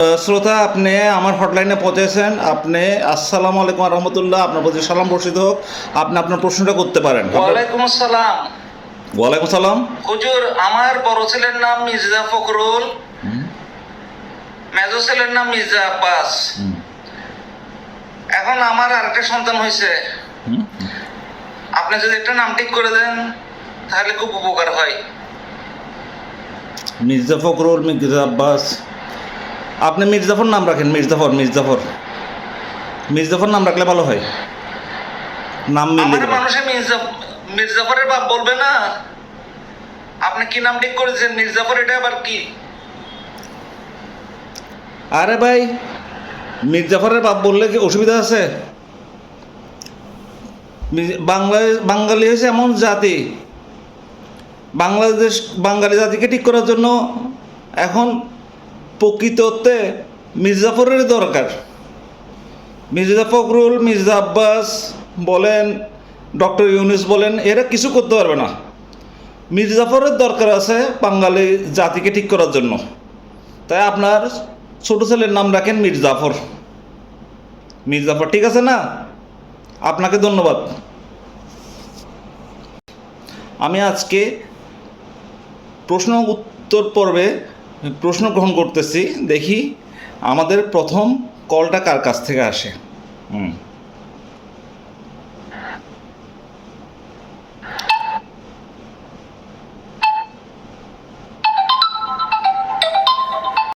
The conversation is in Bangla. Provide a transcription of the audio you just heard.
শ্রোতা, আপনি আমার হটলাইনে পৌঁছেছেন। আপনি আসসালামু আলাইকুম রহমতুল্লাহ, আপনার প্রতি সালাম বর্ষিত হোক। আপনি আপনার প্রশ্নটা করতে পারেন। ওয়ালাইকুম আসসালাম। ওয়ালাইকুম সালাম। হুজুর, আমার বড় ছেলের নাম মির্জা ফখরুল, মেজো ছেলের নাম মির্জা আব্বাস। এখন আমার আরেকটা সন্তান হয়েছে। আপনি যদি একটা নাম ঠিক করে দেন তাহলে খুব উপকার হয়। মির্জা ফখরুল, মির্জা আব্বাস। আপনি মির্জাফর নাম রাখেন। মির্জাফর নাম রাখলে ভালো হয়। নাম আমার মিলিয়ে মানুষে মির্জাফরের বাপ বলবে না। আপনি কি নাম ঠিক করেছেন? মির্জাফর এটা আবার কি? আরে ভাই, মির্জাফরের বাপ বললে কি অসুবিধা আছে? বাঙালি হয়েছে এমন জাতি, বাঙালি জাতিকে ঠিক করার জন্য এখন প্রকৃততে মির্জাফরের দরকার। মির্জা ফখরুল, মির্জা আব্বাস বলেন, ডক্টর ইউনুস বলেন, এরা কিছু করতে পারবে না। মির্জাফরের দরকার আছে বাঙালি জাতিকে ঠিক করার জন্য। তাই আপনার ছোট ছেলের নাম রাখেন মির্জাফর। ঠিক আছে না? আপনাকে ধন্যবাদ। আমি আজকে প্রশ্ন উত্তর পর্বে প্রশ্ন গ্রহণ করতেছি। দেখি আমাদের প্রথম কলটা কার কাছ থেকে আসে।